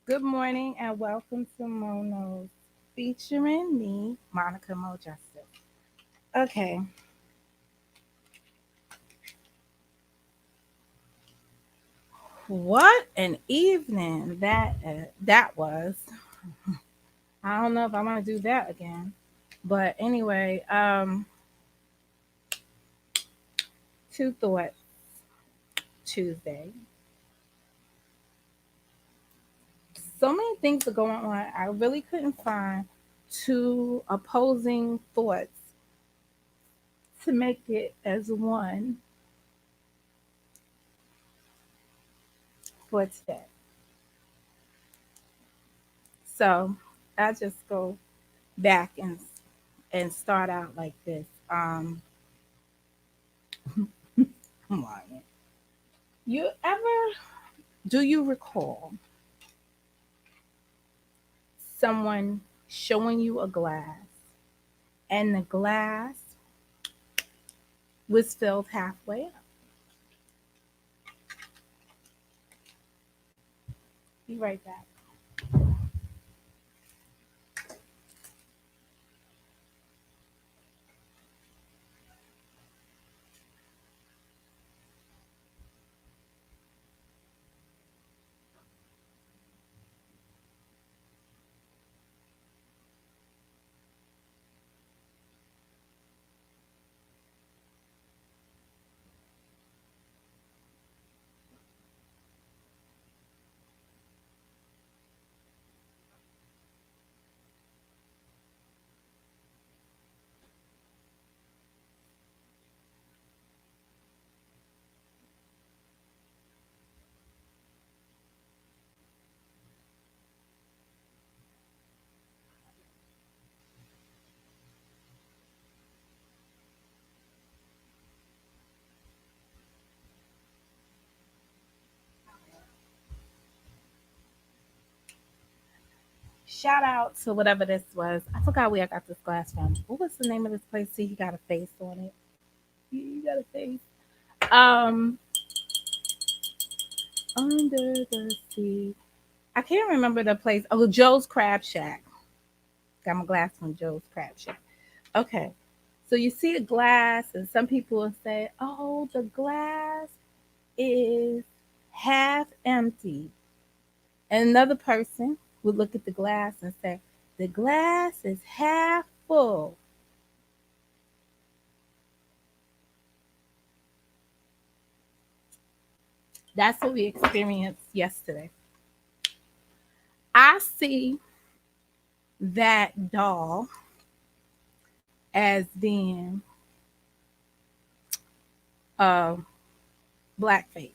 Good morning and welcome to Monos featuring me, Monica Mo Justice. Okay, what an evening that was. I don't know if I'm gonna do that again, but anyway, two thoughts Tuesday. So many things are going on. I really couldn't find two opposing thoughts to make it as one for today. So I just go back and start out like this. I'm lying. You ever do you recall someone showing you a glass and the glass was filled halfway up? Be right back. Shout out to whatever this was. I forgot where I got this glass from. What was the name of this place? See, he got a face on it. He got a face. Um, Under the sea. I can't remember the place. Oh, Joe's Crab Shack. Got my glass from Joe's Crab Shack. Okay. So you see a glass, and some people will say, oh, the glass is half empty. And another person would look at the glass and say, the glass is half full. That's what we experienced yesterday. I see that doll as being uh, blackface.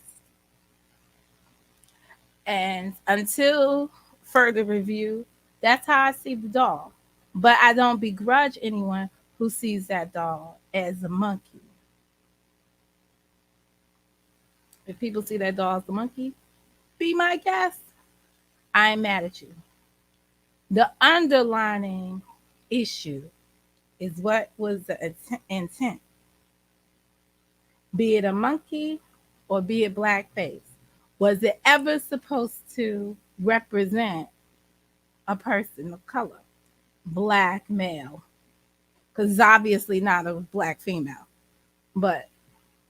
And until further review, that's how I see the doll. But I don't begrudge anyone who sees that doll as a monkey. If people see that doll as a monkey, be my guest. I ain't mad at you. The underlining issue is what was the intent, be it a monkey or be it blackface. Was it ever supposed to represent a person of color, black male? Because it's obviously not a black female, but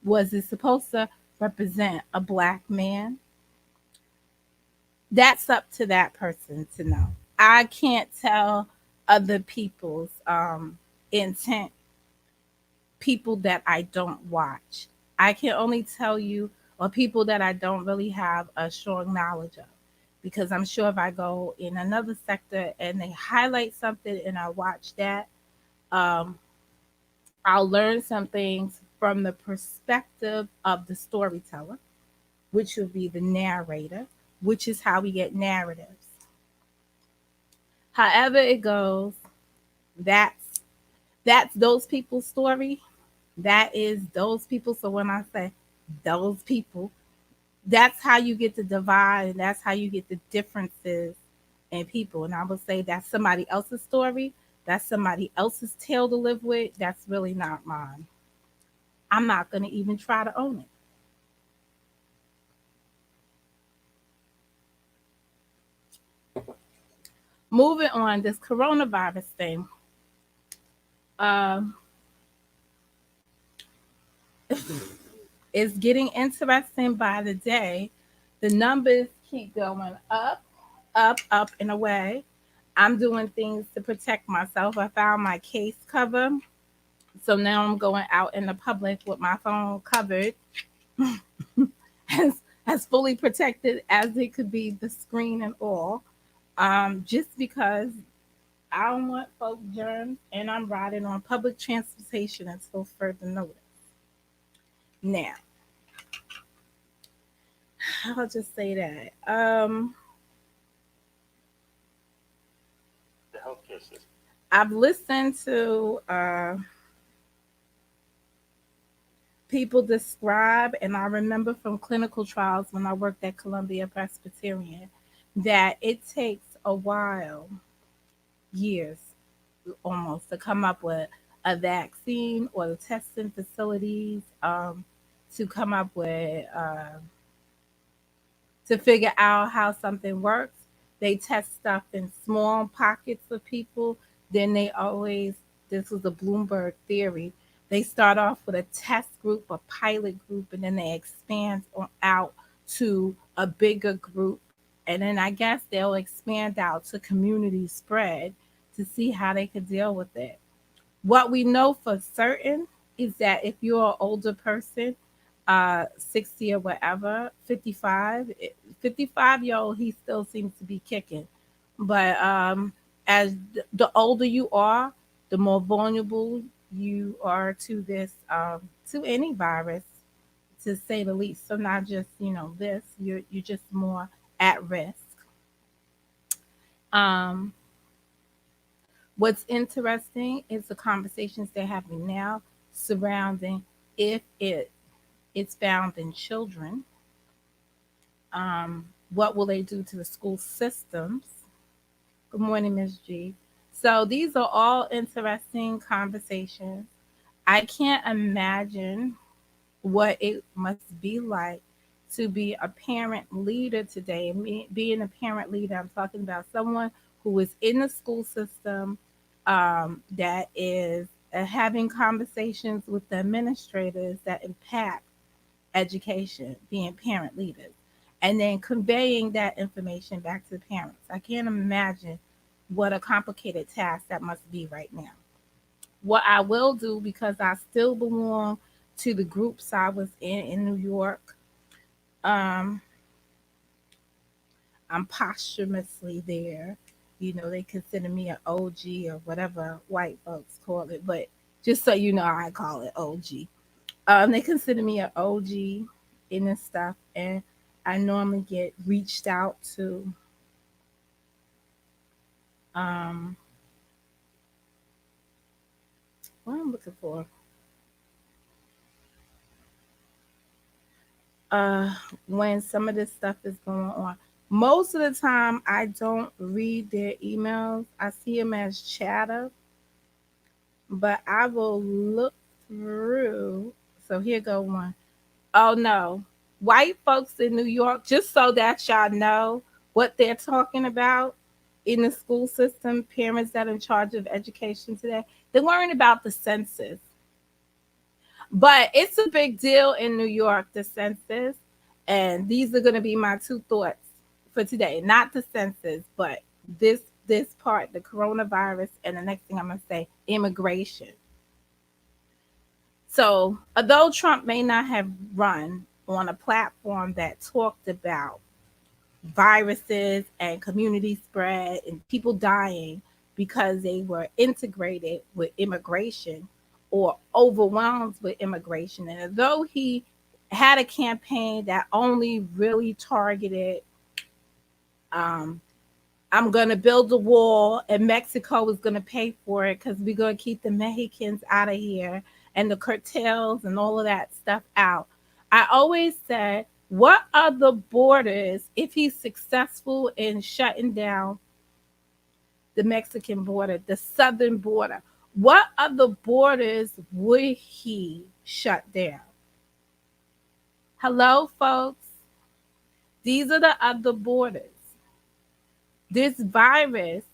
was it supposed to represent a black man? That's up to that person to know. I can't tell other people's intent, people that I don't watch. I can only tell you, or people that I don't really have a strong knowledge of. Because I'm sure if I go in another sector and they highlight something and I watch that, um, I'll learn some things from the perspective of the storyteller, which will be the narrator, which is how we get narratives. However it goes, that's those people's story. That is those people. So when I say those people, that's how you get the divide and that's how you get the differences in people. And I would say that's somebody else's story. That's somebody else's tale to live with. That's really not mine. I'm not going to even try to own it. moving on, this coronavirus thing. Um, is getting interesting by the day. The numbers keep going up, up, up, and away. I'm doing things to protect myself. I found my case cover. So now I'm going out in the public with my phone covered, as, as fully protected as it could be, the screen and all. Just because I don't want folk germs and I'm riding on public transportation until further notice. Now, I'll just say that. The healthcare system. I've listened to people describe, and I remember from clinical trials when I worked at Columbia Presbyterian, that it takes a while, years almost, to come up with a vaccine or the testing facilities, to come up with to figure out how something works. They test stuff in small pockets of people. Then they always, this was a Bloomberg theory, they start off with a test group, a pilot group, and then they expand out to a bigger group. And then I guess they'll expand out to community spread to see how they could deal with it. What we know for certain is that if you're an older person, 60 or whatever, 55, 55-year-old, he still seems to be kicking. But as the older you are, the more vulnerable you are to this, to any virus, to say the least. So not just, this, you're just more at risk. Um, what's interesting is the conversations they're having now surrounding if it's found in children. What will they do to the school systems? Good morning, Ms. G. So these are all interesting conversations. I can't imagine what it must be like to be a parent leader today. Me being a parent leader, I'm talking about someone who is in the school system, that is having conversations with the administrators that impact education, being parent leaders, and then conveying that information back to the parents. I can't imagine what a complicated task that must be right now. What I will do, because I still belong to the groups I was in New York, um, I'm posthumously there. They consider me an OG or whatever white folks call it, but just so you know, I call it OG. They consider me an OG in this stuff, and I normally get reached out to. Um, what I'm looking for, uh, when some of this stuff is going on. Most of the time, I don't read their emails. I see them as chatter, but I will look through. So here go one. Oh no, white folks in New York, just so that y'all know what they're talking about in the school system, parents that are in charge of education today, they're worrying about the census. But it's a big deal in New York, the census. And these are going to be my two thoughts for today. Not the census, but this this part, the coronavirus, and the next thing I'm going to say, immigration. So, although Trump may not have run on a platform that talked about viruses and community spread and people dying because they were integrated with immigration or overwhelmed with immigration, and although he had a campaign that only really targeted, um, I'm going to build a wall and Mexico is going to pay for it because we're going to keep the Mexicans out of here and the cartels and all of that stuff out. I always said, what are the borders if he's successful in shutting down the Mexican border, the southern border? What other borders would he shut down? Hello, folks. These are the other borders. This virus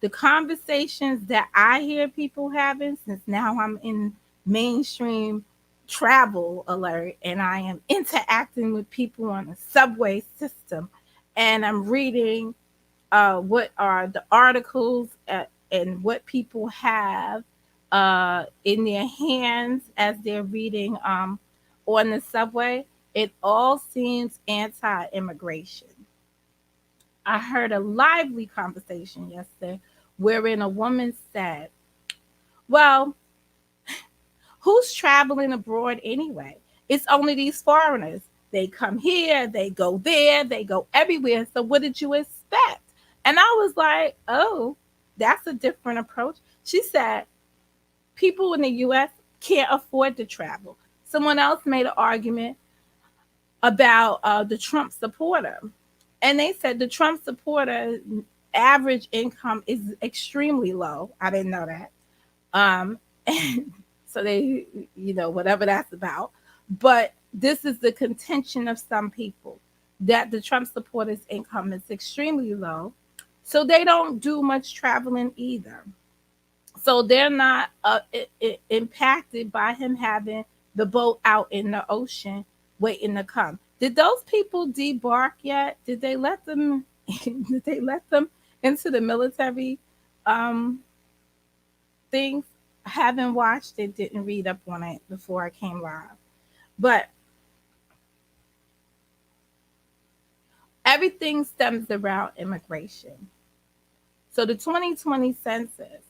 The conversations that I hear people having, since now I'm in mainstream travel alert and I am interacting with people on the subway system, and I'm reading what are the articles and what people have in their hands as they're reading on the subway, it all seems anti-immigration. I heard a lively conversation yesterday wherein a woman said, well, who's traveling abroad anyway? It's only these foreigners. They come here, they go there, they go everywhere. So what did you expect? And I was like, oh, that's a different approach. She said, people in the US can't afford to travel. Someone else made an argument about the Trump supporter. And they said the Trump supporter average income is extremely low. I didn't know that. And so they, whatever that's about. But this is the contention of some people, that the Trump supporters' income is extremely low. So they don't do much traveling either. So they're not impacted by him having the boat out in the ocean waiting to come. Did those people debark yet? Did they let them? Did they let them into the military um, things? I haven't watched it. Didn't read up on it before I came live. But everything stems around immigration. So the 2020 census,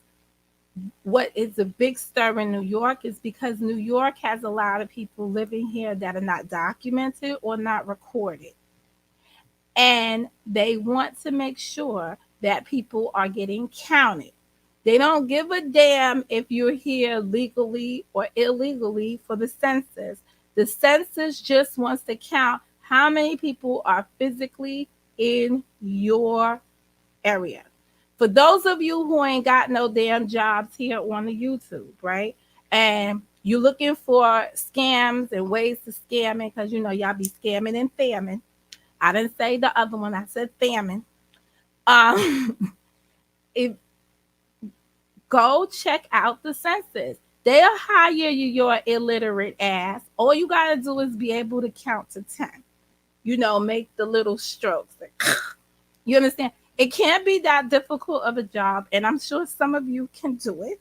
what is a big stir in New York is because New York has a lot of people living here that are not documented or not recorded. And they want to make sure that people are getting counted. They don't give a damn if you're here legally or illegally for the census. The census just wants to count how many people are physically in your area. For those of you who ain't got no damn jobs here on the YouTube, right? And you're looking for scams and ways to scam it, because y'all be scamming and famming. I didn't say the other one, I said famine. Um, if Go check out the census. They'll hire you your illiterate ass. All you gotta do is be able to count to 10. Make the little strokes. You understand? It can't be that difficult of a job, and I'm sure some of you can do it.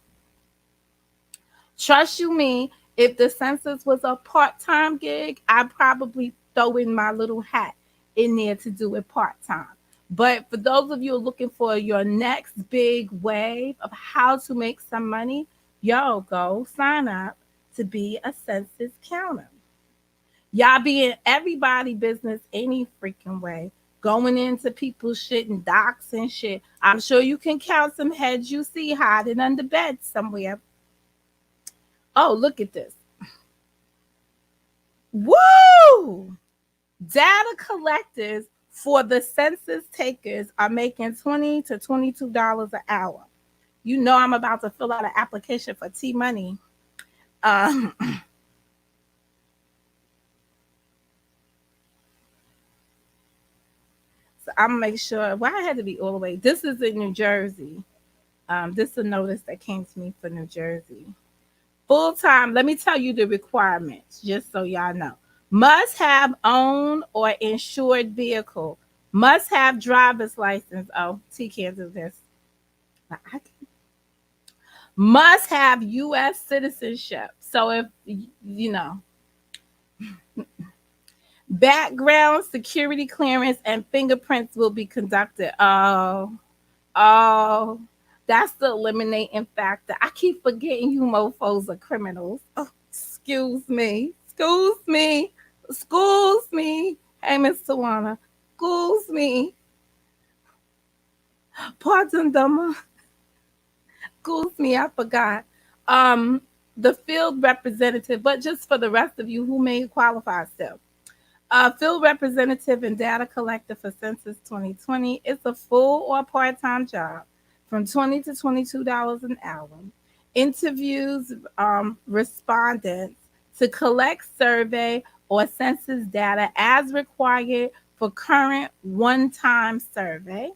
Trust you me, if the census was a part-time gig, I'd probably throw in my little hat in there to do it part-time. But for those of you looking for your next big wave of how to make some money, yo, go sign up to be a census counter. Y'all be in everybody business any freaking way. Going into people's shit and docks and shit. I'm sure you can count some heads you see hiding under bed somewhere. Oh, look at this. Woo! Data collectors for the census takers are making $20 to $22 an hour. I'm about to fill out an application for T Money. So I'm gonna make sure. Why I had to be all the way. This is in New Jersey. This is a notice that came to me for New Jersey. Full time. Let me tell you the requirements, just so y'all know. Must have owned or insured vehicle. Must have driver's license. Oh, T can't do this. Must have U.S. citizenship. So if background security clearance and fingerprints will be conducted. Oh, that's the eliminating factor. I keep forgetting you mofos are criminals. Oh, excuse me. Hey, Miss Tawana. Excuse me. Pardon, Dama. Excuse me, I forgot. The field representative, but just for the rest of you who may qualify still. Field representative and data collector for Census 2020 is a full or part-time job from $20 to $22 an hour. Interviews respondents to collect survey or census data as required for current one-time survey.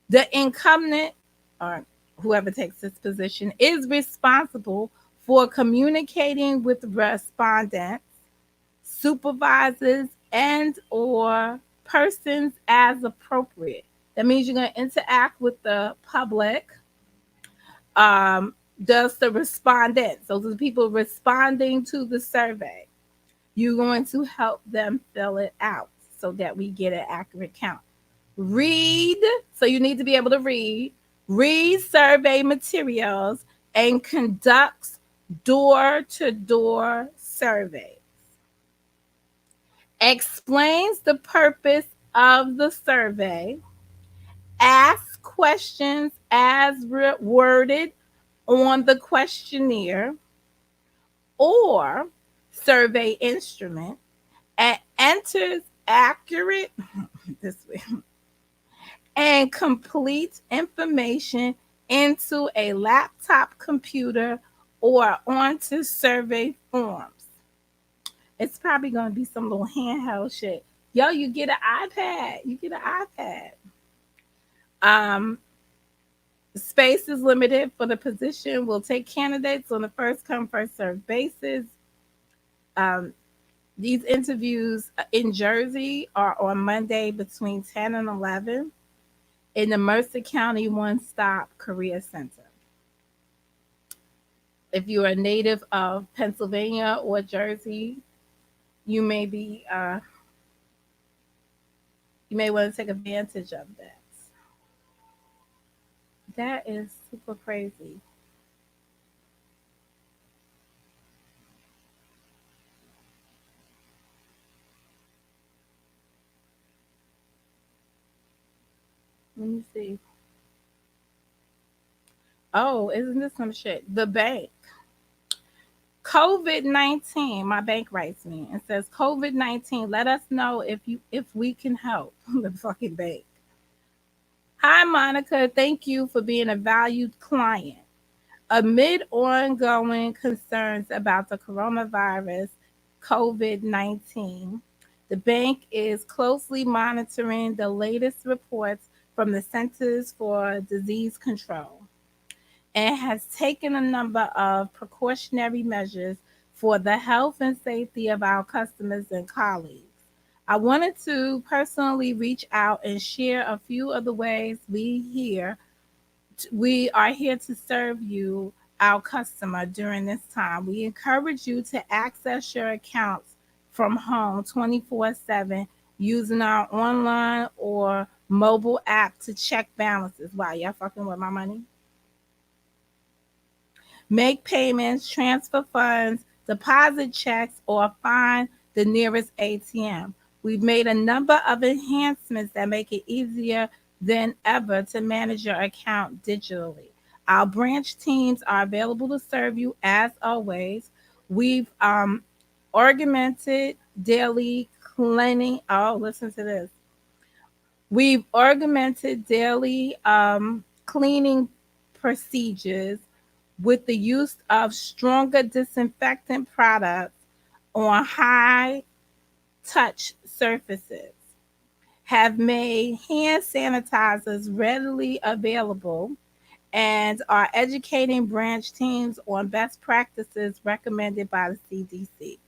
The incumbent or whoever takes this position is responsible for communicating with respondents, supervisors, and or persons as appropriate. That means you're going to interact with the public. Um, does the respondents, those are the people responding to the survey. You're going to help them fill it out so that we get an accurate count. Read, so you need to be able to read survey materials, and conducts door to door surveys. Explains the purpose of the survey, asks questions as worded on the questionnaire or survey instrument, and enters accurate this way and complete information into a laptop computer or onto survey forms. It's probably going to be some little handheld shit. Yo, you get an iPad. You get an iPad. Space is limited for the position. We'll take candidates on a first come, first served basis. Um, these interviews in Jersey are on Monday between 10 and 11 in the Mercer County One Stop Career Center. If you're a native of Pennsylvania or Jersey, you may be you may want to take advantage of that. That is super crazy. Let me see. Oh, isn't this some shit? The bank. COVID-19, my bank writes me and says COVID-19, let us know if we can help. The fucking bank. Hi Monica, thank you for being a valued client. Amid ongoing concerns about the coronavirus COVID-19, the bank is closely monitoring the latest reports from the Centers for Disease Control and has taken a number of precautionary measures for the health and safety of our customers and colleagues. I wanted to personally reach out and share a few of the ways we are here to serve you, our customer, during this time. We encourage you to access your accounts from home 24/7 using our online or mobile app to check balances. Wow, y'all fucking with my money? Make payments, transfer funds, deposit checks, or find the nearest ATM. We've made a number of enhancements that make it easier than ever to manage your account digitally. Our branch teams are available to serve you as always. We've augmented daily cleaning. Oh, listen to this. We've augmented daily cleaning procedures with the use of stronger disinfectant products on high touch surfaces, have made hand sanitizers readily available, and are educating branch teams on best practices recommended by the CDC.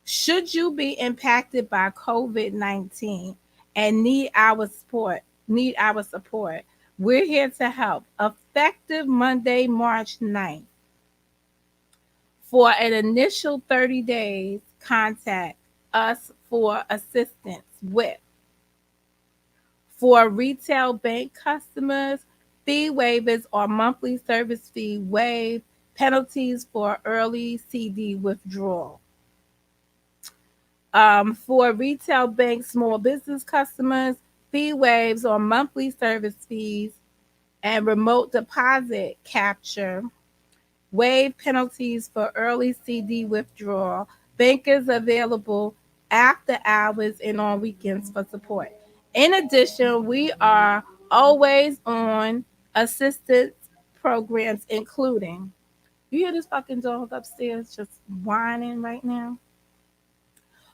Should you be impacted by COVID-19 and need our support, we're here to help. Effective Monday, March 9th. For an initial 30 days, contact us for assistance with. For retail bank customers, fee waivers or monthly service fee waived, penalties for early CD withdrawal. For retail bank small business customers, fee waives or monthly service fees and remote deposit capture, waive penalties for early CD withdrawal. Bankers available after hours and on weekends for support. In addition, we are always on assistance programs, including, you hear this fucking dog upstairs just whining right now?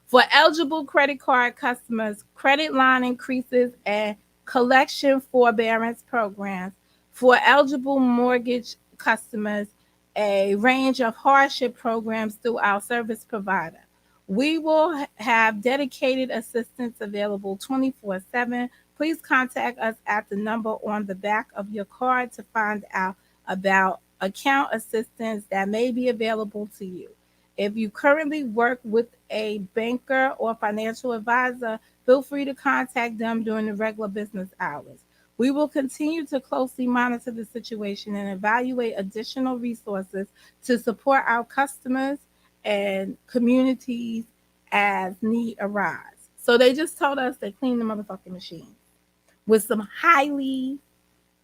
For eligible credit card customers, credit line increases and collection forbearance programs. For eligible mortgage customers, a range of hardship programs through our service provider. We will have dedicated assistance available 24/7. Please contact us at the number on the back of your card to find out about account assistance that may be available to you. If you currently work with a banker or financial advisor, feel free to contact them during the regular business hours. We will continue to closely monitor the situation and evaluate additional resources to support our customers and communities as need arise. So they just told us they clean the motherfucking machine with some highly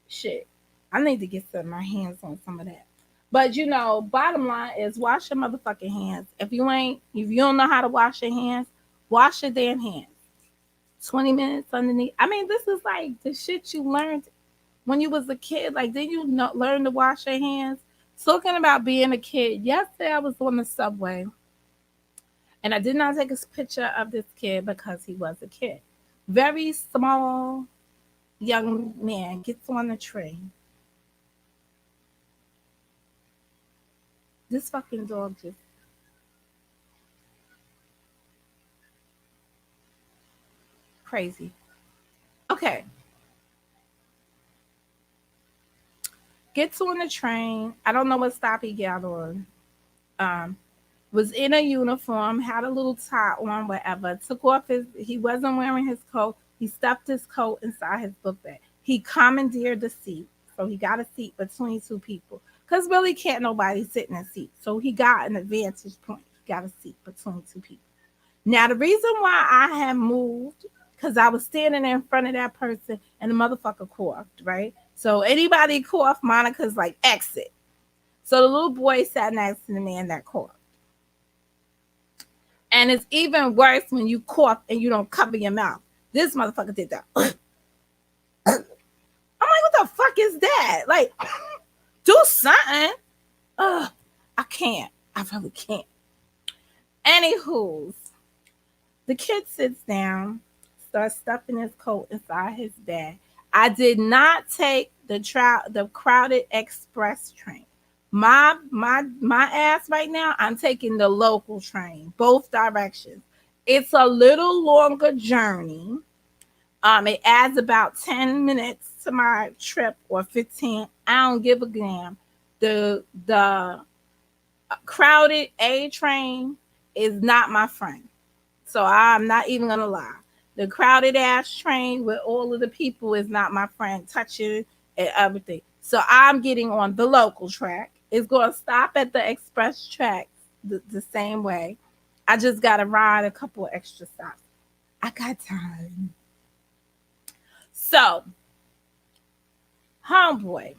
shit. I need to get my hands on some of that. But bottom line is wash your motherfucking hands. If you don't know how to wash your hands, wash your damn hands. 20 minutes underneath. I mean, this is like the shit you learned when you was a kid. Like, did you not learn to wash your hands? Talking about being a kid. Yesterday I was on the subway and I did not take a picture of this kid because he was a kid. Very small young man gets on the train. This fucking dog just crazy. Okay. Gets on the train. I don't know what stop he got on. Um, was in a uniform, had a little tie on, whatever. Took off he wasn't wearing his coat. He stuffed his coat inside his book bag. He commandeered the seat. So he got a seat between two people. Because really can't nobody sit in a seat. So he got an advantage point. He got a seat between two people. Now, the reason why I had moved, because I was standing in front of that person and the motherfucker coughed, right? So anybody cough, Monica's like, exit. So the little boy sat next to the man that coughed. And it's even worse when you cough and you don't cover your mouth. This motherfucker did that. I'm like, what the fuck is that? Like, do something. I can't. I really can't. Anywho, the kid sits down, starts stuffing his coat inside his bag. I did not take the crowded express train. My ass right now, I'm taking the local train, both directions. It's a little longer journey. It adds about 10 minutes to my trip or 15. I don't give a damn. The crowded A train is not my friend. So I'm not even gonna lie. The crowded ass train with all of the people is not my friend, touching and everything. So I'm getting on the local track. It's gonna stop at the express track the same way. I just gotta ride a couple of extra stops. I got time. So homeboy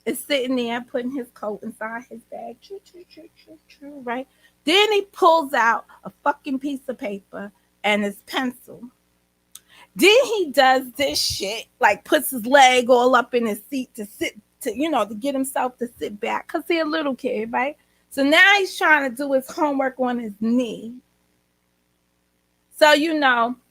is sitting there putting his coat inside his bag. Choo, choo, choo, choo, choo, right? Then he pulls out a fucking piece of paper and his pencil. Then he does this shit, like puts his leg all up in his seat to sit to get himself to sit back because he's a little kid, right? So now he's trying to do his homework on his knee. So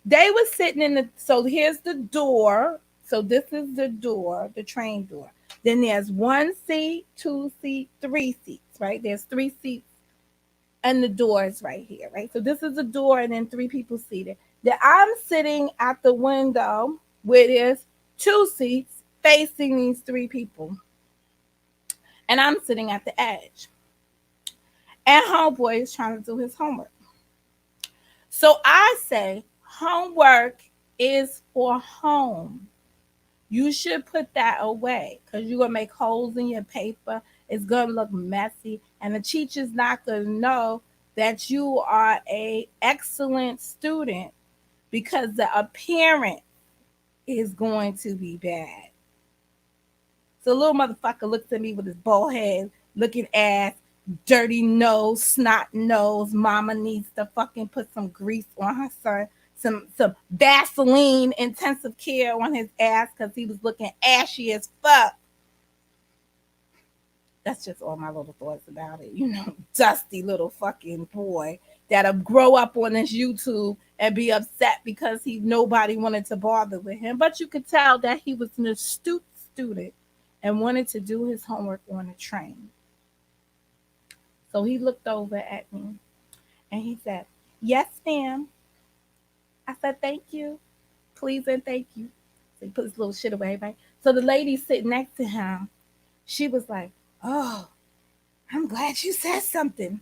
they were sitting so here's the door. So this is the door, the train door. Then there's one seat, two seat, three seats, right? There's three seats and the door is right here, right? So this is the door and then three people seated. Then I'm sitting at the window where there's two seats facing these three people. And I'm sitting at the edge. And homeboy is trying to do his homework. So I say, homework is for home. You should put that away because you're going to make holes in your paper. It's going to look messy. And the teacher's not going to know that you are an excellent student because the appearance is going to be bad. So the little motherfucker looks at me with his bald head, looking ass, dirty nose, snot nose. Mama needs to fucking put some grease on her son. Some Vaseline intensive care on his ass because he was looking ashy as fuck. That's just all my little thoughts about it. Dusty little fucking boy that'll grow up on this YouTube and be upset because nobody wanted to bother with him. But you could tell that he was an astute student and wanted to do his homework on a train. So he looked over at me and he said, "Yes, ma'am." I said, "Thank you. Please and thank you." So he put his little shit away, right? So the lady sitting next to him, she was like, "Oh, I'm glad you said something."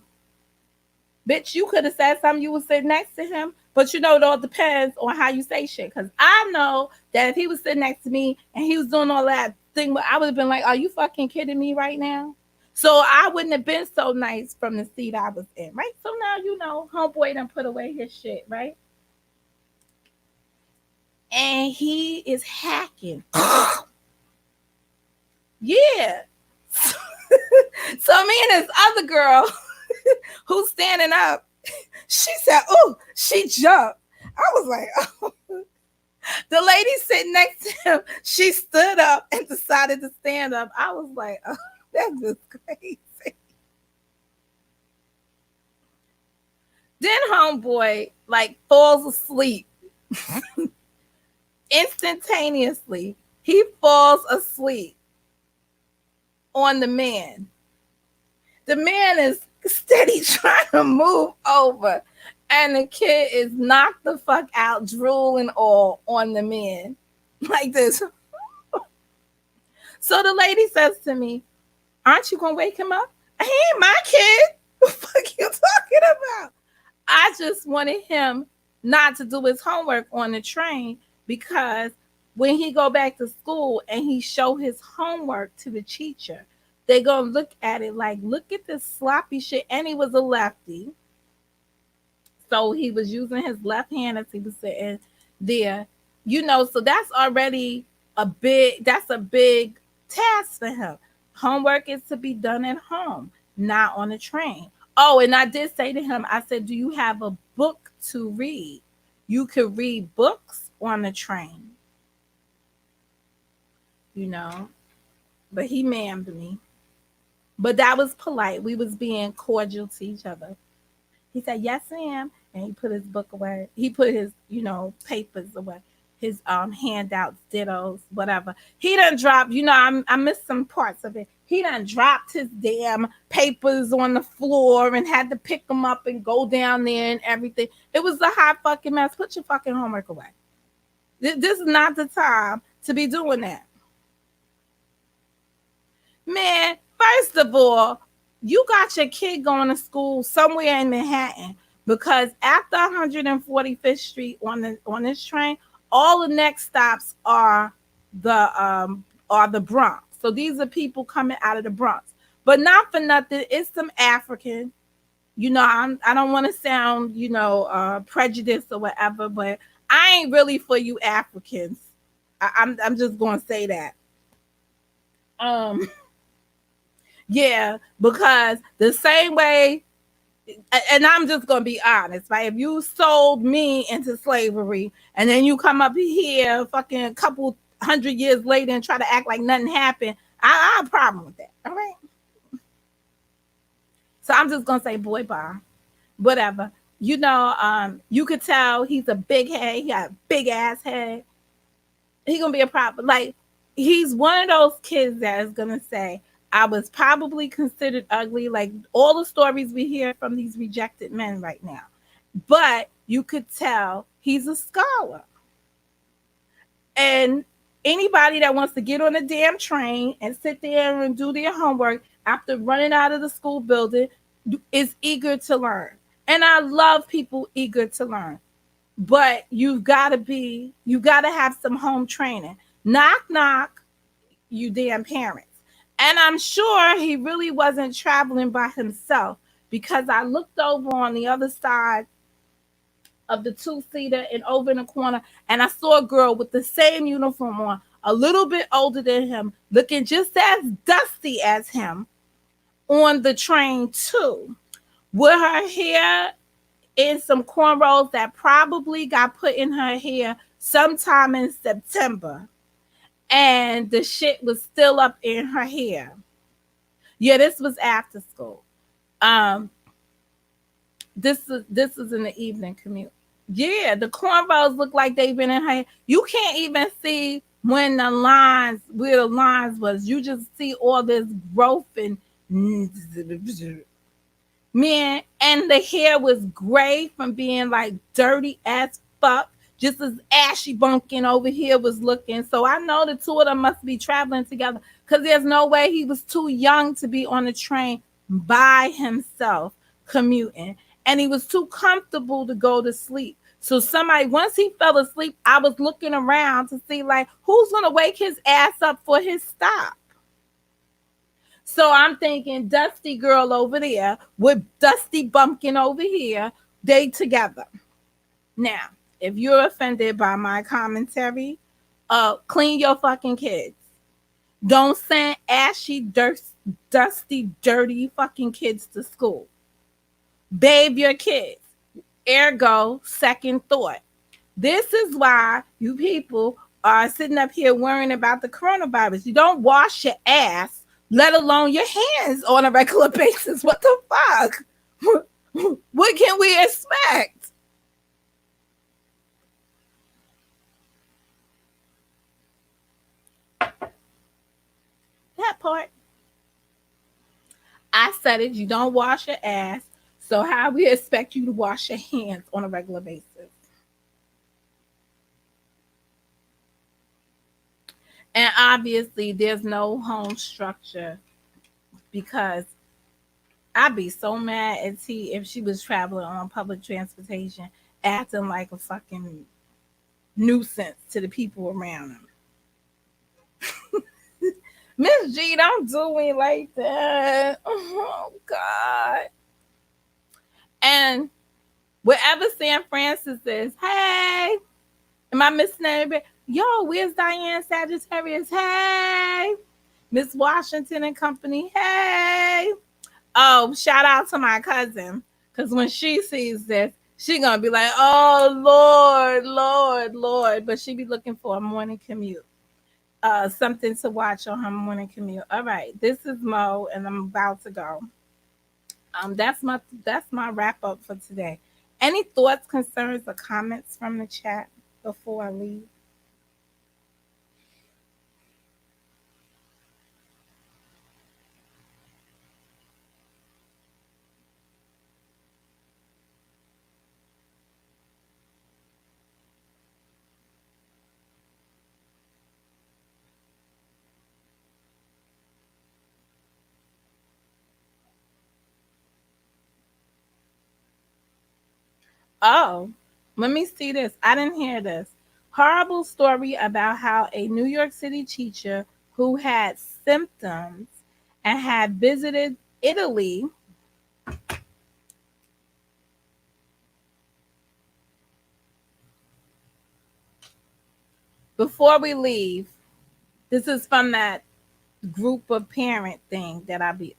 Bitch, you could have said something, you was sitting next to him. But you know, it all depends on how you say shit. Because I know that if he was sitting next to me and he was doing all that thing, I would have been like, "Are you fucking kidding me right now?" So I wouldn't have been so nice from the seat I was in, right? So now you know, homeboy done put away his shit, right? And he is hacking. Yeah. So me and this other girl who's standing up, she said, "Oh," she jumped. I was like, "Oh." The lady sitting next to him, she stood up and decided to stand up. I was like, "Oh, that's just crazy." Then homeboy like falls asleep instantaneously. He falls asleep on the man. The man is steady trying to move over, and the kid is knocked the fuck out, drooling all on the man like this. So the lady says to me, "Aren't you gonna wake him up?" "He ain't my kid." What the fuck you talking about? I just wanted him not to do his homework on the train, because when he go back to school and he show his homework to the teacher, they gonna look at it like, "Look at this sloppy shit." And he was a lefty, so he was using his left hand as he was sitting there, you know. So that's a big task for him. Homework is to be done at home, not on the train. Oh, and I did say to him, I said, "Do you have a book to read? You could read books on the train, you know." But he ma'amed me. But that was polite. We was being cordial to each other. He said, "Yes, ma'am." And he put his book away. He put his, papers away. His handouts, dittos, whatever. He done dropped, I missed some parts of it. He done dropped his damn papers on the floor and had to pick them up and go down there and everything. It was a hot fucking mess. Put your fucking homework away. This is not the time to be doing that. Man, first of all, you got your kid going to school somewhere in Manhattan, because after 145th Street on this train, all the next stops are the Bronx. So these are people coming out of the Bronx. But not for nothing, it's some African. I don't want to sound, prejudiced or whatever, but I ain't really for you Africans. I'm just gonna say that. Um Yeah, because the same way, and I'm just gonna be honest, right? If you sold me into slavery and then you come up here fucking a couple hundred years later and try to act like nothing happened, I have a problem with that. All right. So I'm just gonna say, boy, bye. Whatever. You could tell he's a big head, he got a big ass head. He gonna be a problem. Like, he's one of those kids that is gonna say, "I was probably considered ugly," like all the stories we hear from these rejected men right now. But you could tell he's a scholar. And anybody that wants to get on a damn train and sit there and do their homework after running out of the school building is eager to learn. And I love people eager to learn. But you gotta have some home training. Knock knock, you damn parents. And I'm sure he really wasn't traveling by himself, because I looked over on the other side of the two-seater and over in the corner, and I saw a girl with the same uniform on, a little bit older than him, looking just as dusty as him, on the train too, with her hair in some cornrows that probably got put in her hair sometime in September, and the shit was still up in her hair. Yeah, this was after school. Um, this is in the evening commute. Yeah, the cornrows look like they've been in her hair. You can't even see when the lines, where the lines was, you just see all this growth and man, and the hair was gray from being like dirty as fuck. Just as Ashy Bunkin over here was looking. So I know the two of them must be traveling together because there's no way he was too young to be on the train by himself commuting. And he was too comfortable to go to sleep. So somebody, once he fell asleep, I was looking around to see like who's gonna wake his ass up for his stop. So I'm thinking Dusty Girl over there with Dusty Bumpkin over here, they together. Now, if you're offended by my commentary, clean your fucking kids. Don't send dusty, dirty fucking kids to school. Bathe your kids. Ergo, second thought. This is why you people are sitting up here worrying about the coronavirus. You don't wash your ass, let alone your hands on a regular basis. What the fuck? What can we expect? That part. I said it. You don't wash your ass. So how we expect you to wash your hands on a regular basis? And obviously, there's no home structure because I'd be so mad at T if she was traveling on public transportation, acting like a fucking nuisance to the people around him. Miss G, don't do me like that. Oh God. And wherever San Francis is, hey, am I missing anybody? Yo, where's Diane Sagittarius? Hey, Miss Washington and Company. Hey. Oh, shout out to my cousin. Cause when she sees this, she gonna be like, oh Lord, Lord, Lord. But she be looking for a morning commute. Something to watch on her morning commute. All right, this is Mo, and I'm about to go. That's my wrap up for today. Any thoughts, concerns, or comments from the chat before I leave? Oh, let me see this. I didn't hear this. Horrible story about how a New York City teacher who had symptoms and had visited Italy. Before we leave, this is from that group of parent thing that I be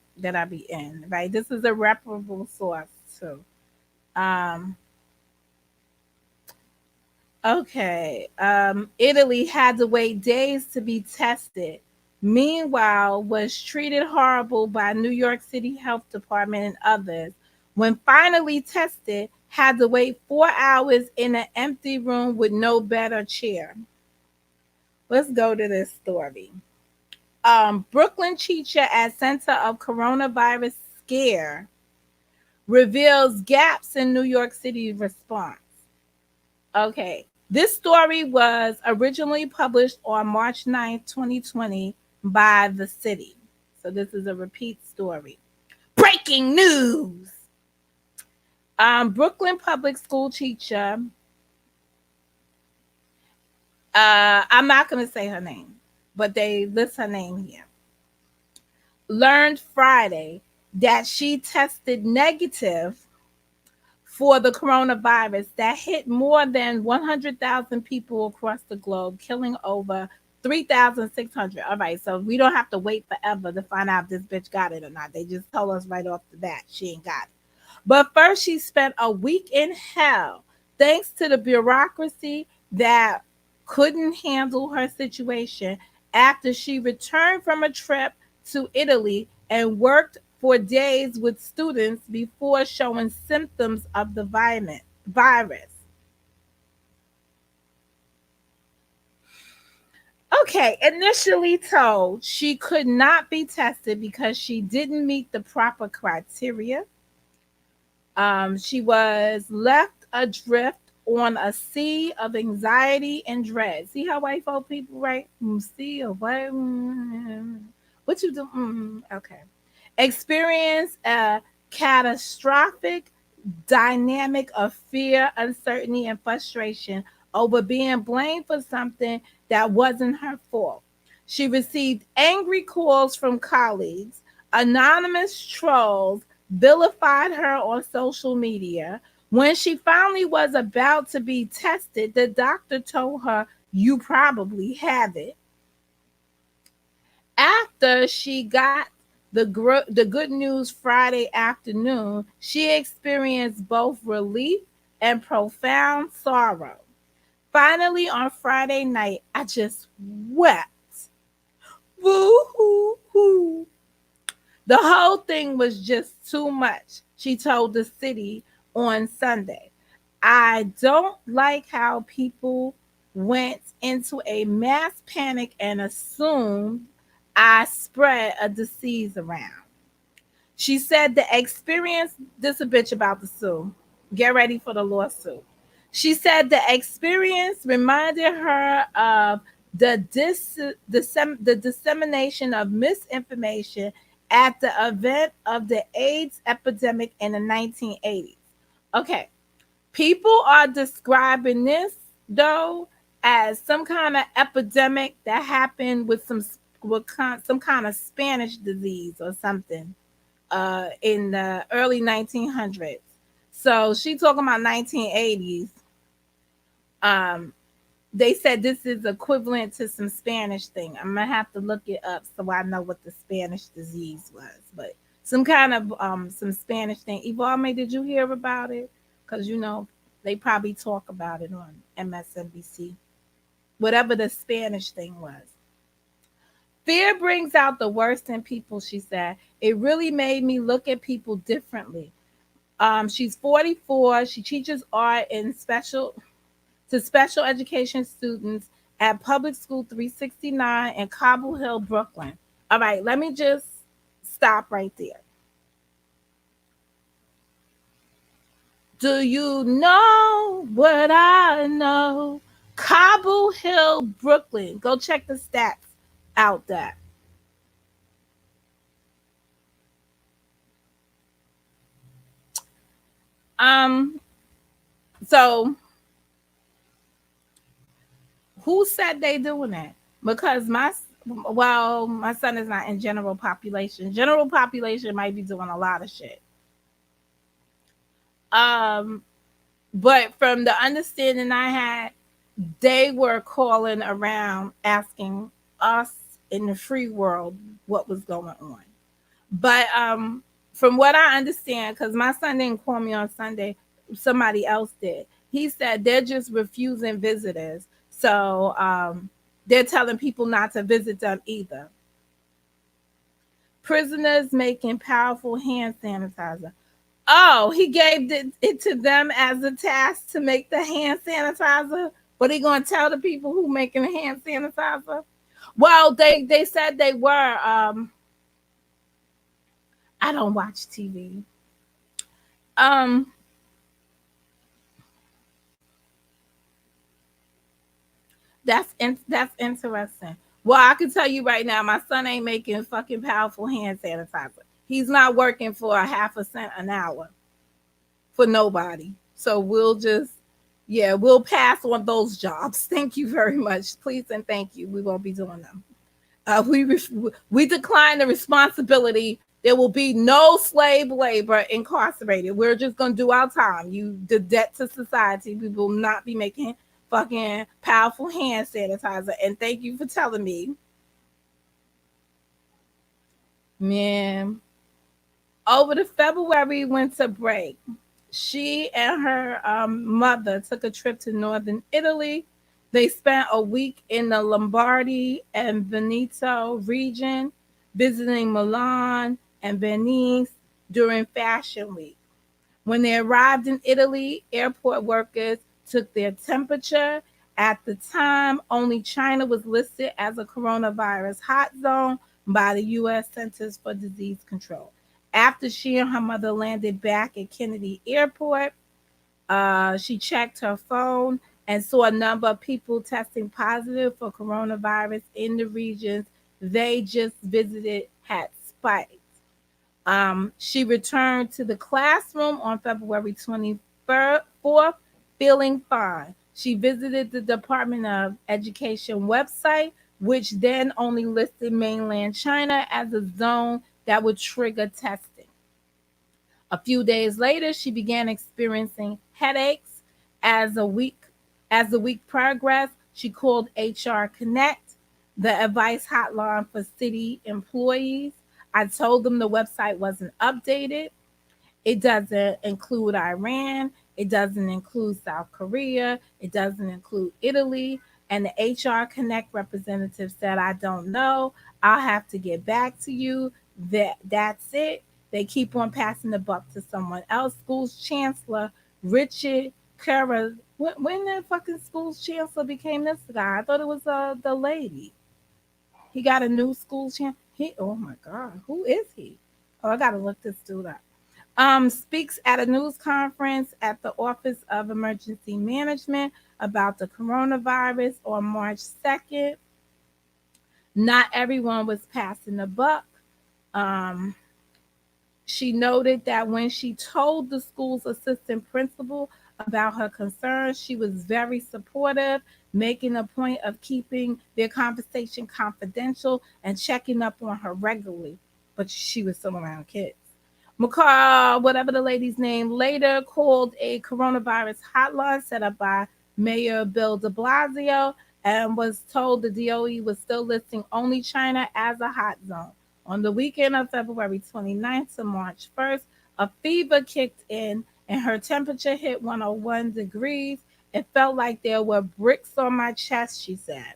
in, right? This is a reputable source too. Um, Okay. Italy had to wait days to be tested. Meanwhile, was treated horrible by New York City Health Department and others. When finally tested, had to wait 4 hours in an empty room with no bed or chair. Let's go to this story. Brooklyn teacher at center of coronavirus scare reveals gaps in New York City response. Okay. This story was originally published on March 9th, 2020 by The City. So this is a repeat story. Breaking news. Brooklyn public school teacher. I'm not going to say her name, but they list her name here. Learned Friday that she tested negative for the coronavirus that hit more than 100,000 people across the globe, killing over 3,600. All right, so we don't have to wait forever to find out if this bitch got it or not. They just told us right off the bat she ain't got it. But first, she spent a week in hell thanks to the bureaucracy that couldn't handle her situation after she returned from a trip to Italy and worked for days with students before showing symptoms of the virus. Okay, initially told she could not be tested because she didn't meet the proper criteria. She was left adrift on a sea of anxiety and dread. See how white folk people write? Sea of what? What you do? Okay. Experience a catastrophic dynamic of fear, uncertainty, and frustration over being blamed for something that wasn't her fault. She received angry calls from colleagues, anonymous trolls vilified her on social media. When she finally was about to be tested, the doctor told her, "You probably have it." After she got the good news Friday afternoon, she experienced both relief and profound sorrow. Finally, on Friday night, I just wept. Woo hoo hoo. The whole thing was just too much, she told the city on Sunday. I don't like how people went into a mass panic and assumed I spread a disease around. She said the experience, this a bitch about the sue. Get ready for the lawsuit. She said the experience reminded her of the dissemination of misinformation at the event of the AIDS epidemic in the 1980s. Okay, people are describing this though as some kind of epidemic that happened with some kind of Spanish disease or something in the early 1900s. So she talking about 1980s. Um, they said this is equivalent to some Spanish thing. I'm gonna have to look it up so I know what the Spanish disease was, but some kind of some Spanish thing. Evalme, did you hear about it? Because you know they probably talk about it on MSNBC. Whatever the Spanish thing was. Fear brings out the worst in people, she said. It really made me look at people differently. She's 44. She teaches art in special education students at Public School 369 in Cobble Hill, Brooklyn. All right, let me just stop right there. Do you know what I know? Cobble Hill, Brooklyn. Go check the stats out there. Um, so who said they doing that? Because my son is not in general population. General population might be doing a lot of shit. Um, but from the understanding I had, they were calling around asking us in the free world what was going on. But from what I understand, because my son didn't call me on Sunday, somebody else did. He said they're just refusing visitors. So they're telling people not to visit them either. Prisoners making powerful hand sanitizer. Oh, he gave it to them as a task to make the hand sanitizer. But he gonna tell the people who making the hand sanitizer? Well, they said they were. I don't watch TV. Um, that's interesting. Well, I can tell you right now, my son ain't making fucking powerful hand sanitizer. He's not working for a half a cent an hour for nobody. So we'll just, yeah, we'll pass on those jobs. Thank you very much. Please and thank you. We won't be doing them. We decline the responsibility. There will be no slave labor incarcerated. We're just gonna do our time. The debt to society. We will not be making fucking powerful hand sanitizer. And thank you for telling me, man. Over the February winter break, she and her mother took a trip to northern Italy. They spent a week in the Lombardy and Veneto region, visiting Milan and Venice during Fashion Week. When they arrived in Italy, airport workers took their temperature At the time, only China was listed as a coronavirus hot zone by the U.S. Centers for Disease Control. After she and her mother landed back at Kennedy Airport, she checked her phone and saw a number of people testing positive for coronavirus in the regions they just visited had spiked. She returned to the classroom on February 24th, feeling fine. She visited the Department of Education website, which then only listed mainland China as a zone that would trigger testing. A few days later, she began experiencing headaches. As a week as the week progressed, she called HR Connect, the advice hotline for city employees. I told them the website wasn't updated. It doesn't include Iran. It doesn't include South Korea. It doesn't include Italy. And the HR Connect representative said, I don't know. I'll have to get back to you. That's it. They keep on passing the buck to someone else. School's chancellor, Richard Kara. When the fucking school's chancellor became this guy? I thought it was the lady. He got a new school champ. Oh my God, who is he? Oh, I gotta look this dude up. Speaks at a news conference at the Office of Emergency Management about the coronavirus on March 2nd. Not everyone was passing the buck. Um, she noted that when she told the school's assistant principal about her concerns, she was very supportive, making a point of keeping their conversation confidential and checking up on her regularly. But she was still around kids. McCall, whatever the lady's name, later called a coronavirus hotline set up by Mayor Bill de Blasio and was told the DOE was still listing only China as a hot zone. On the weekend of February 29th to March 1st, a fever kicked in and her temperature hit 101 degrees. It felt like there were bricks on my chest, she said.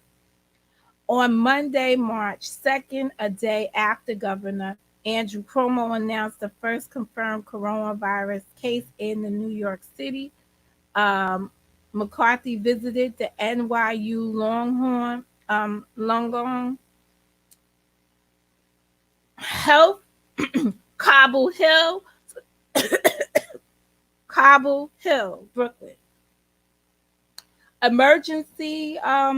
On Monday, March 2nd, a day after Governor Andrew Cuomo announced the first confirmed coronavirus case in the New York City, um, McCarthy visited the NYU Longhorn Health, Cobble Hill, Brooklyn emergency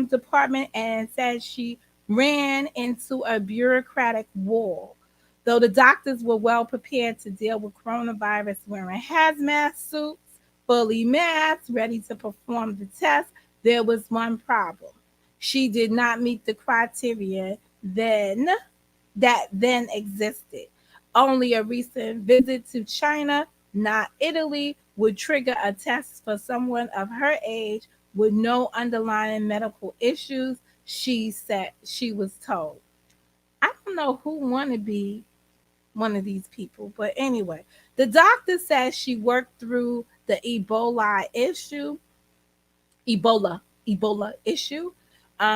department and said she ran into a bureaucratic wall. Though the doctors were well prepared to deal with coronavirus wearing hazmat suits, fully masked, ready to perform the test, there was one problem. She did not meet the criteria that then existed. Only a recent visit to China, not Italy, would trigger a test for someone of her age with no underlying medical issues, she said she was told. I don't know who want to be one of these people, but anyway, the doctor says she worked through the Ebola issue.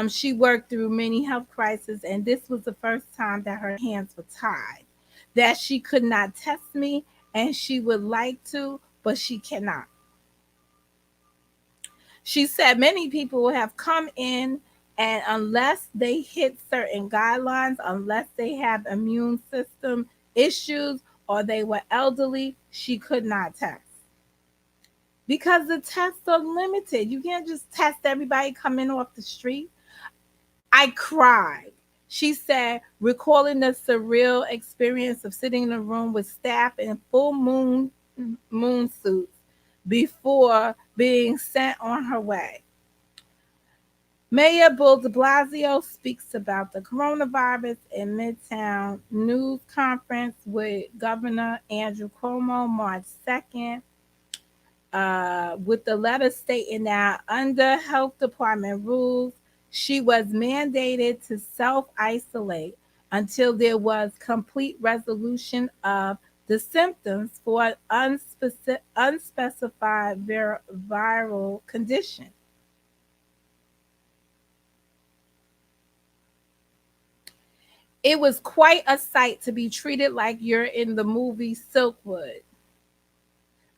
She worked through many health crises, and this was the first time that her hands were tied. That she could not test me, and she would like to, but she cannot. She said many people have come in, and unless they hit certain guidelines, unless they have immune system issues or they were elderly, she could not test because the tests are limited. You can't just test everybody coming off the street. I cried. She said, recalling the surreal experience of sitting in a room with staff in full moon suits before being sent on her way. Mayor Bill de Blasio speaks about the coronavirus in Midtown news conference with Governor Andrew Cuomo March 2nd, with the letter stating that under health department rules, she was mandated to self-isolate until there was complete resolution of the symptoms for an unspecified viral condition. It was quite a sight to be treated like you're in the movie Silkwood.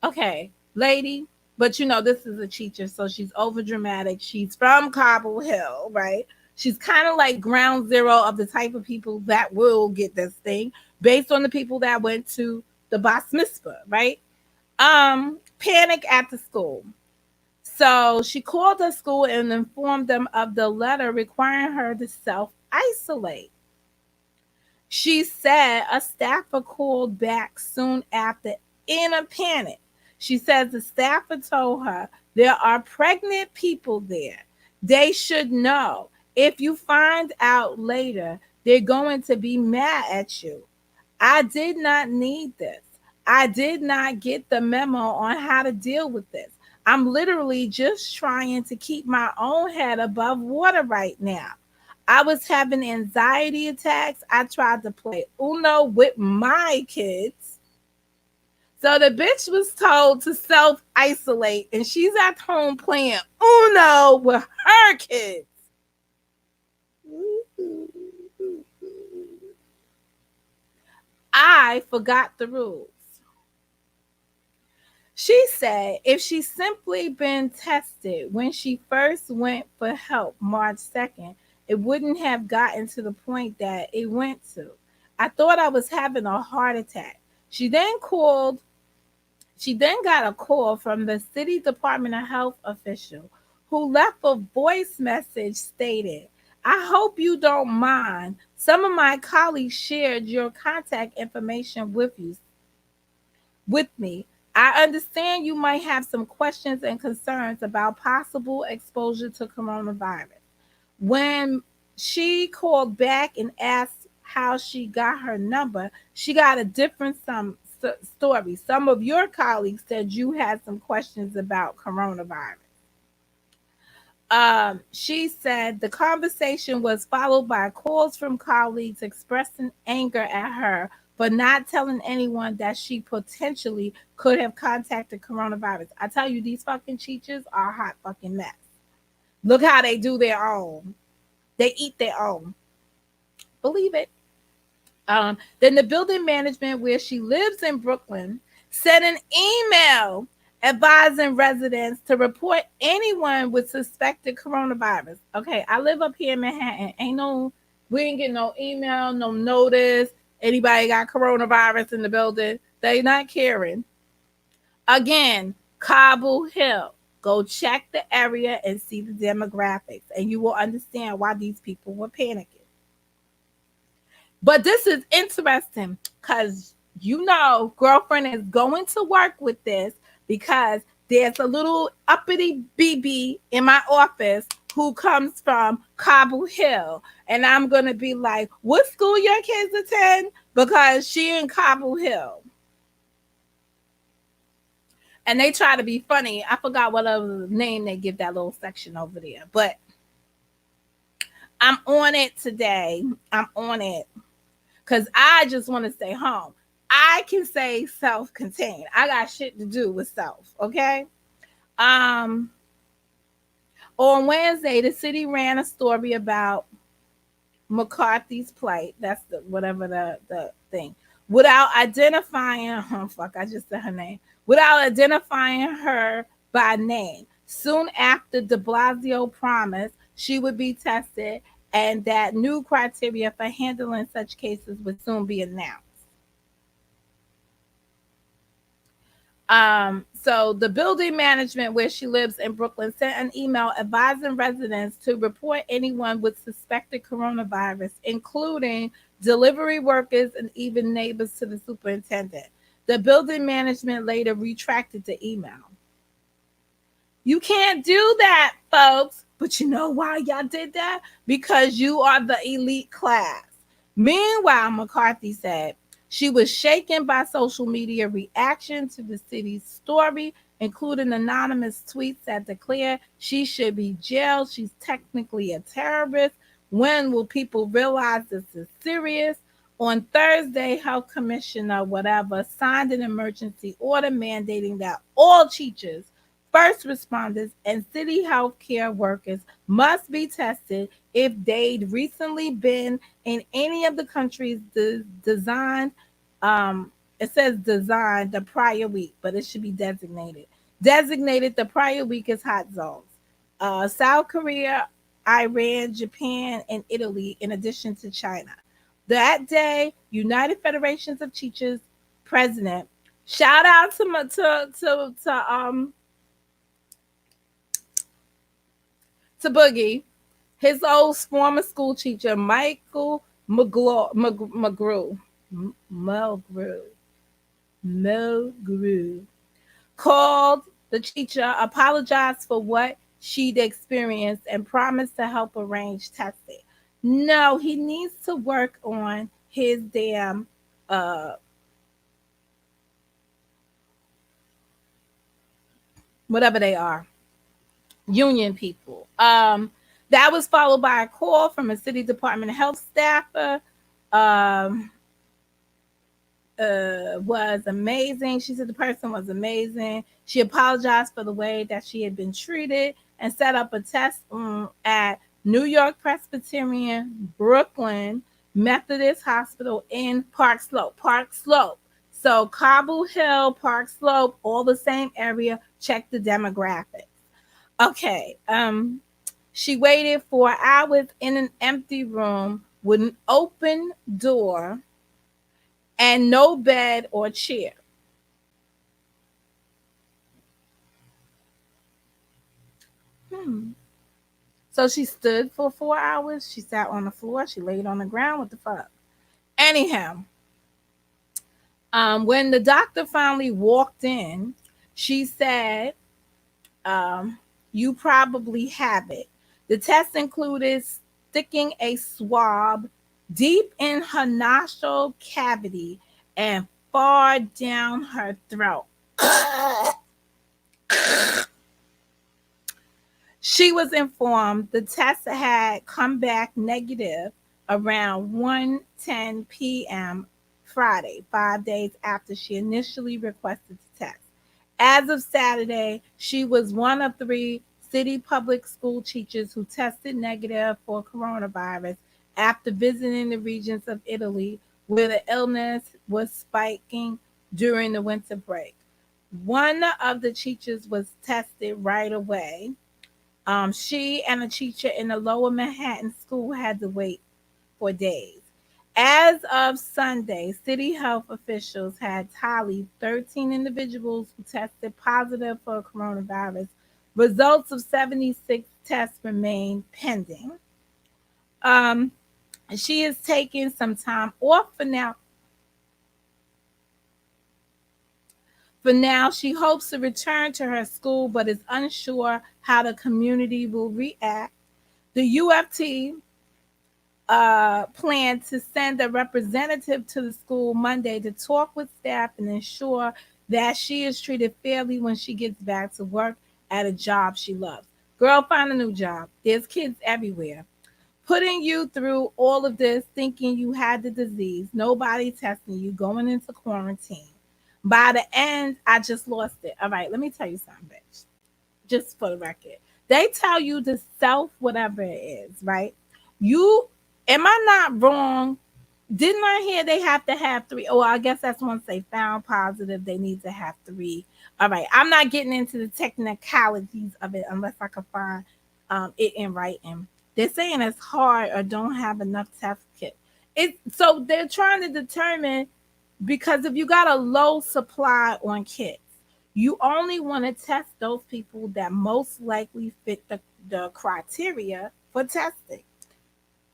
Okay, lady, But this is a teacher, so she's over dramatic. She's from Cobble Hill, right? She's kind of like ground zero of the type of people that will get this thing based on the people that went to the Bas Mitzvah, right? Panic at the school. So she called the school and informed them of the letter requiring her to self isolate. She said a staffer called back soon after in a panic. She says the staffer told her there are pregnant people there. They should know. If you find out later, they're going to be mad at you. I did not need this. I did not get the memo on how to deal with this. I'm literally just trying to keep my own head above water right now. I was having anxiety attacks. I tried to play Uno with my kids. So the bitch was told to self isolate, and she's at home playing Uno with her kids. I forgot the rules. She said if she simply been tested when she first went for help March 2nd, it wouldn't have gotten to the point that it went to. I thought I was having a heart attack. She then called, she then got a call from the city Department of Health official who left a voice message stating, I hope you don't mind. Some of my colleagues shared your contact information with me. I understand you might have some questions and concerns about possible exposure to coronavirus. When she called back and asked how she got her number, she got a different story. Some of your colleagues said you had some questions about coronavirus. She said the conversation was followed by calls from colleagues expressing anger at her for not telling anyone that she potentially could have contacted coronavirus. I tell you, these fucking teachers are a hot fucking mess. Look how they do their own. They eat their own. Believe it. Then the building management where she lives in Brooklyn sent an email advising residents to report anyone with suspected coronavirus. Okay, I live up here in Manhattan. We ain't getting no email, no notice. Anybody got coronavirus in the building? They not caring. Again, Cobble Hill. Go check the area and see the demographics, and you will understand why these people were panicking. But this is interesting because girlfriend is going to work with this because there's a little uppity BB in my office who comes from Cobble Hill. And I'm going to be like, what school your kids attend? Because she in Cobble Hill. And they try to be funny. I forgot what other name they give that little section over there. But I'm on it today. I'm on it. Because I just want to stay home. I can say self-contained. I got shit to do with self, okay? On Wednesday, the city ran a story about McCarthy's plight. That's the thing. Without identifying, I just said her name. Without identifying her by name. Soon after de Blasio promised she would be tested and that new criteria for handling such cases would soon be announced. So the building management where she lives in Brooklyn sent an email advising residents to report anyone with suspected coronavirus, including delivery workers and even neighbors to the superintendent. The building management later retracted the email. You can't do that, folks. But you know why y'all did that? Because you are the elite class. Meanwhile, McCarthy said she was shaken by social media reaction to the city's story, including anonymous tweets that declare she should be jailed. She's technically a terrorist. When will people realize this is serious? On Thursday, Health Commissioner, whatever, signed an emergency order mandating that all teachers, first responders, and city healthcare workers must be tested if they'd recently been in any of the countries designed. It says designed the prior week, but it should be designated. designated the prior week as hot zones. South Korea, Iran, Japan, and Italy, in addition to China. That day, United Federations of Teachers president, shout out to Boogie, his old former school teacher, Michael McGrew, Mulgrew, Mulgrew, called the teacher, apologized for what she'd experienced, and promised to help arrange testing. No, he needs to work on his damn uh whatever they are, union people. That was followed by a call from a city department of health staffer. Um, was amazing. She said the person was amazing. She apologized for the way that she had been treated and set up a test at New York Presbyterian, Brooklyn Methodist Hospital in Park Slope. Park Slope. So Cobble Hill, Park Slope, all the same area. Check the demographics. Okay. She waited 4 hours in an empty room with an open door and no bed or chair. Hmm. So she stood for 4 hours. She sat on the floor. She laid on the ground. What the fuck? Anyhow, when the doctor finally walked in, she said, um, "You probably have it." The test included sticking a swab deep in her nostril cavity and far down her throat. She was informed the test had come back negative around 1:10 p.m. Friday, 5 days after she initially requested the test. As of Saturday, she was one of 3 city public school teachers who tested negative for coronavirus after visiting the regions of Italy where the illness was spiking during the winter break. One of the teachers was tested right away. She and a teacher in the lower Manhattan school had to wait for days. As of Sunday, city health officials had tallied 13 individuals who tested positive for coronavirus. Results of 76 tests remain pending. Um, she is taking some time off for now. For now, she hopes to return to her school, but is unsure how the community will react. The UFT plan to send a representative to the school Monday to talk with staff and ensure that she is treated fairly when she gets back to work at a job she loves. Girl, find a new job. There's kids everywhere. Putting you through all of this thinking you had the disease, nobody testing you, going into quarantine. By the end, I just lost it. All right, let me tell you something, bitch. Just for the record. They tell you to self whatever it is, right? You am I not wrong? Didn't I hear they have to have 3? Oh, I guess that's once they found positive, they need to have 3. All right. I'm not getting into the technicalities of it unless I can find it in writing. They're saying it's hard or don't have enough test kit. So they're trying to determine because if you got a low supply on kits, you only want to test those people that most likely fit the criteria for testing.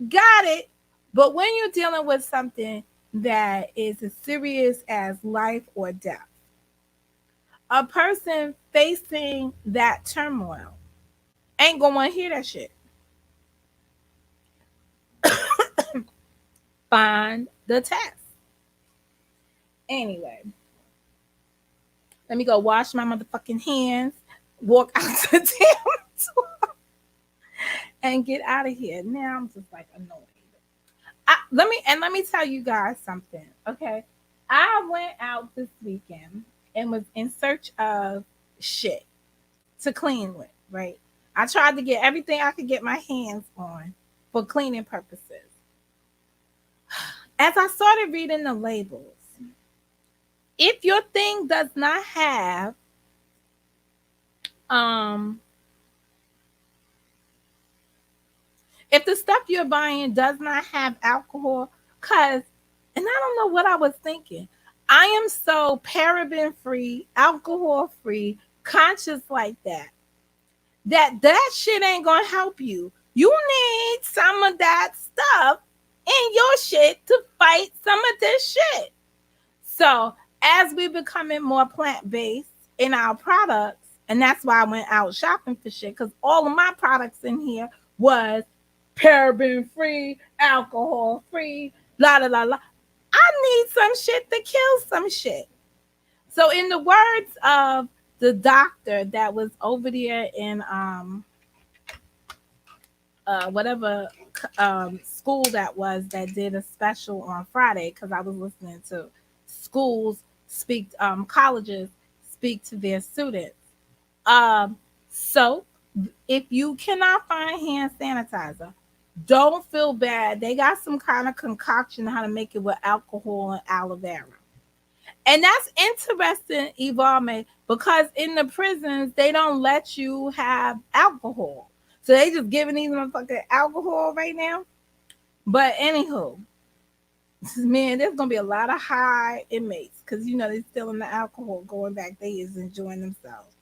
Got it. But when you're dealing with something that is as serious as life or death, a person facing that turmoil ain't gonna want to hear that shit. Find the test. Anyway, let me go wash my motherfucking hands, walk out the damn door, and get out of here. Now I'm just like annoyed. Let me tell you guys something. Okay, I went out this weekend and was in search of shit to clean with. Right, I tried to get everything I could get my hands on for cleaning purposes. As I started reading the labels, if your thing does not have Um, if the stuff you're buying does not have alcohol, cause, and I don't know what I was thinking. I am so paraben free, alcohol free, conscious like that. That shit ain't gonna help you. You need some of that stuff in your shit to fight some of this shit. So as we becoming more plant based in our products, and that's why I went out shopping for shit because all of my products in here was paraben free, alcohol free, la la la la. I need some shit to kill some shit. So in the words of the doctor that was over there in whatever school that was that did a special on Friday because I was listening to schools speak, colleges speak to their students. Um, so if you cannot find hand sanitizer, don't feel bad. They got some kind of concoction how to make it with alcohol and aloe vera. And that's interesting, Evolve, because in the prisons they don't let you have alcohol. So they just giving these motherfucking alcohol right now. But anywho, man, there's gonna be a lot of high inmates because you know they're still in the alcohol going back. They is enjoying themselves.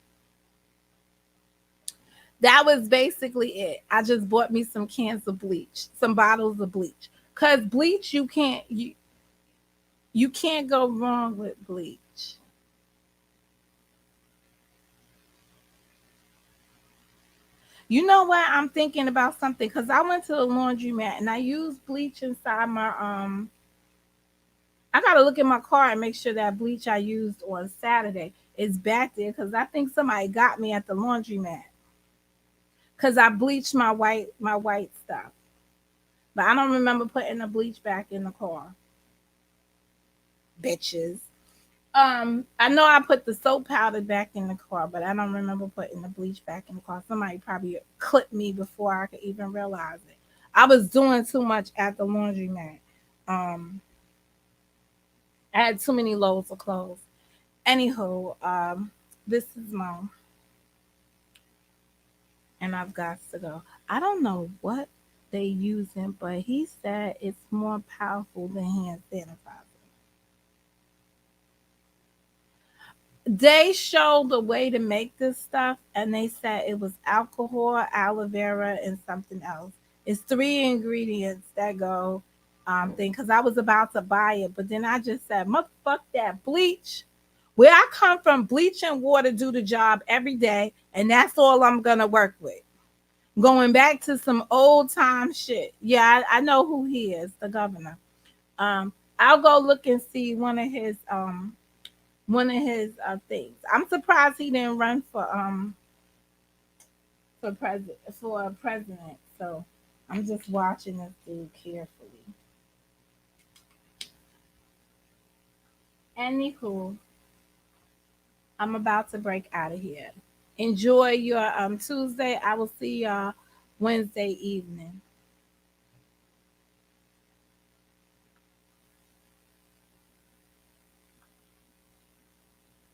That was basically it. I just bought me some cans of bleach, some bottles of bleach. Cause bleach you can't go wrong with bleach. You know what? I'm thinking about something because I went to the laundromat and I used bleach inside my I gotta look at my car and make sure that bleach I used on Saturday is back there because I think somebody got me at the laundromat because I bleached my white stuff, but I don't remember putting the bleach back in the car. Bitches. I know I put the soap powder back in the car, but I don't remember putting the bleach back in the car. Somebody probably clipped me before I could even realize it. I was doing too much at the laundromat. Um, I had too many loads of clothes. Anywho, this is Mo, and I've got to go. I don't know what they using, but he said it's more powerful than hand sanitizer. They showed the way to make this stuff, and they said it was alcohol, aloe vera, and something else. It's three ingredients that go thing. Because I was about to buy it, but then I just said, "Motherfuck that bleach." Where I come from, bleach and water do the job every day, and that's all I'm gonna work with. Going back to some old time shit. Yeah, I know who he is, the governor. I'll go look and see one of his things. I'm surprised he didn't run for president. So I'm just watching this dude carefully. Anywho, I'm about to break out of here. Enjoy your Tuesday. I will see y'all Wednesday evening.